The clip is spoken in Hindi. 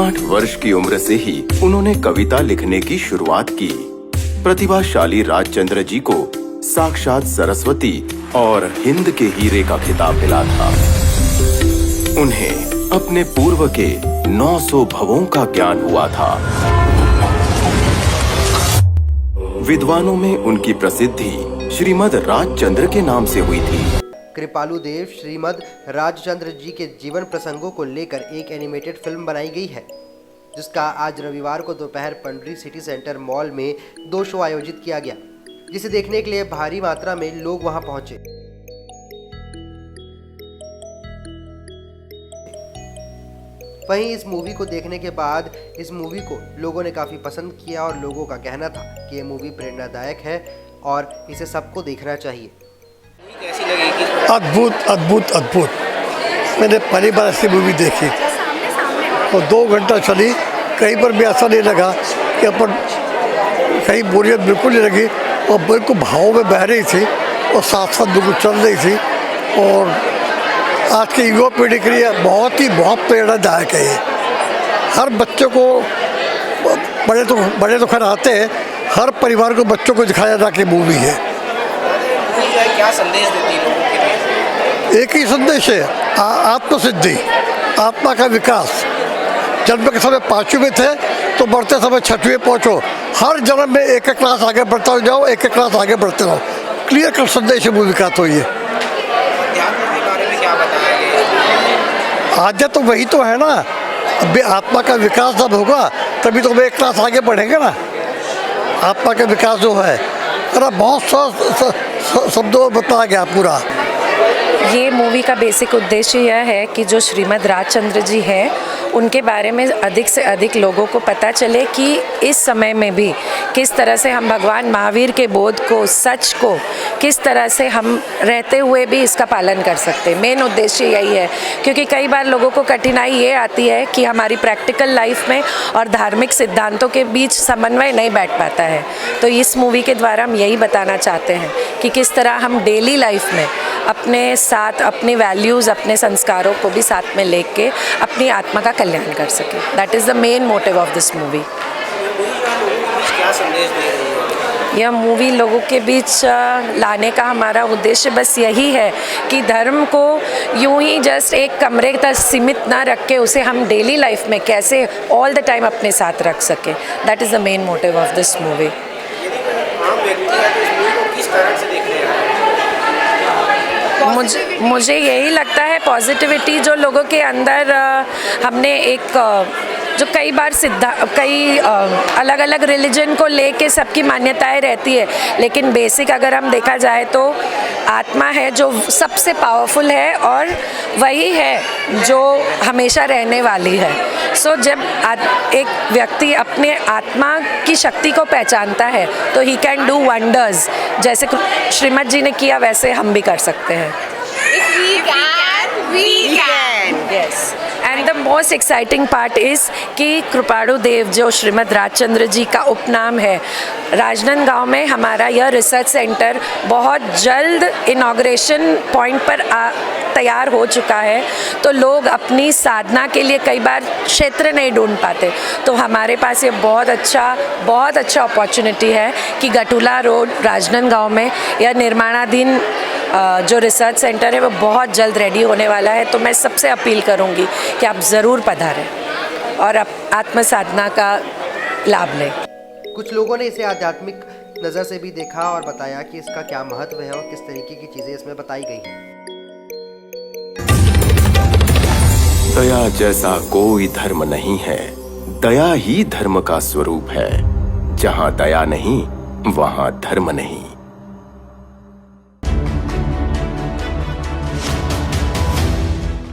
8 वर्ष की उम्र से ही उन्होंने कविता लिखने की शुरुआत की। प्रतिभाशाली राजचंद्र जी को साक्षात सरस्वती और हिंद के हीरे का खिताब मिला था। उन्हें अपने पूर्व के 900 भवों का ज्ञान हुआ था। विद्वानों में उनकी प्रसिद्धि श्रीमद राजचंद्र के नाम से हुई थी। कृपालु देव श्रीमद राजचंद्र जी के जीवन प्रसंगों को लेकर एक एनिमेटेड फिल्म बनाई गई है, जिसका आज रविवार को दोपहर पंडरी सिटी सेंटर मॉल में 2 शो आयोजित किया गया, जिसे देखने के लिए भारी मात्रा में लोग वहां पहुंचे। वहीं इस मूवी को देखने के बाद इस मूवी को लोगों ने काफ़ी पसंद किया और लोगों का कहना था कि ये मूवी प्रेरणादायक है और इसे सबको देखना चाहिए। कैसी लगेगी? अद्भुत अद्भुत अद्भुत। मैंने पहली बार ऐसी मूवी देखी और 2 घंटा चली। कहीं पर भी ऐसा नहीं लगा कि अपन कहीं बोरियत बिल्कुल नहीं लगी और बिल्कुल भावों में बह रही थी और साथ साथ बिल्कुल चल रही थी। और आज की युवा पीढ़ी के लिए बहुत प्रेरणादायक है ये। हर बच्चे को बड़े तो खैर आते हैं, हर परिवार को बच्चों को दिखाया जा के मूवी है। क्या संदेश देती है लोगों के लिए? एक ही संदेश है, आत्मसिद्धि, आत्मा का विकास। जन्म के समय 5वीं में थे तो बढ़ते समय 6वीं पहुँचो। हर जन्म में एक क्लास आगे बढ़ता जाओ, एक क्लास आगे बढ़ते रहो। क्लियर कट संदेश है मूवी का। तो ये अध्यात्म के बारे में क्या बताया गया? आद्य तो वही तो है ना। अभी आत्मा का विकास जब होगा तभी तो हम एक क्लास आगे बढ़ेंगे ना। आत्मा का विकास जो है बहुत शब्दों में बताया गया पूरा। ये मूवी का बेसिक उद्देश्य यह है कि जो श्रीमद राजचंद्र जी हैं उनके बारे में अधिक से अधिक लोगों को पता चले कि इस समय में भी किस तरह से हम भगवान महावीर के बोध को, सच को किस तरह से हम रहते हुए भी इसका पालन कर सकते हैं। मेन उद्देश्य यही है, क्योंकि कई बार लोगों को कठिनाई ये आती है कि हमारी प्रैक्टिकल लाइफ में और धार्मिक सिद्धांतों के बीच समन्वय नहीं बैठ पाता है। तो इस मूवी के द्वारा हम यही बताना चाहते हैं कि किस तरह हम डेली लाइफ में अपने साथ अपने वैल्यूज़, अपने संस्कारों को भी साथ में लेके अपनी आत्मा का कल्याण कर सके। That is the main motive of this movie. क्या संदेश दे रही है? यह मूवी लोगों के बीच लाने का हमारा उद्देश्य बस यही है कि धर्म को यूं ही जस्ट एक कमरे तक सीमित ना रख के उसे हम डेली लाइफ में कैसे ऑल द टाइम अपने साथ रख सके। That is the main motive of this movie. आम व्यक्ति है तो इस मूवी को किस तरह से देख रहे हैं? मुझे यही लगता है पॉजिटिविटी जो लोगों के अंदर हमने एक जो कई बार अलग अलग रिलीजन को लेके सबकी मान्यताएं रहती है, लेकिन बेसिक अगर हम देखा जाए तो आत्मा है जो सबसे पावरफुल है और वही है जो हमेशा रहने वाली है। सो जब एक व्यक्ति अपने आत्मा की शक्ति को पहचानता है तो ही कैन डू वंडर्स। जैसे श्रीमद जी ने किया वैसे हम भी कर सकते हैं। We can. Yes. And the most exciting part is कि कृपालु देव जो श्रीमद राजचंद्र जी का उपनाम है, राजनांदगांव में हमारा यह रिसर्च सेंटर बहुत जल्द इनॉग्रेशन पॉइंट पर तैयार हो चुका है। तो लोग अपनी साधना के लिए कई बार क्षेत्र नहीं ढूंढ पाते, तो हमारे पास ये बहुत अच्छा अपॉर्चुनिटी है कि गटुला रोड राजनांदगांव में यह निर्माणाधीन जो रिसर्च सेंटर है वो बहुत जल्द रेडी होने वाला है। तो मैं सबसे अपील करूंगी कि आप ज़रूर पधारें और आत्म साधना का लाभ लें। कुछ लोगों ने इसे आध्यात्मिक नज़र से भी देखा और बताया कि इसका क्या महत्व है और किस तरीके की चीज़ें इसमें बताई गई हैं। दया जैसा कोई धर्म नहीं है, दया ही धर्म का स्वरूप है। जहाँ दया नहीं वहाँ धर्म नहीं।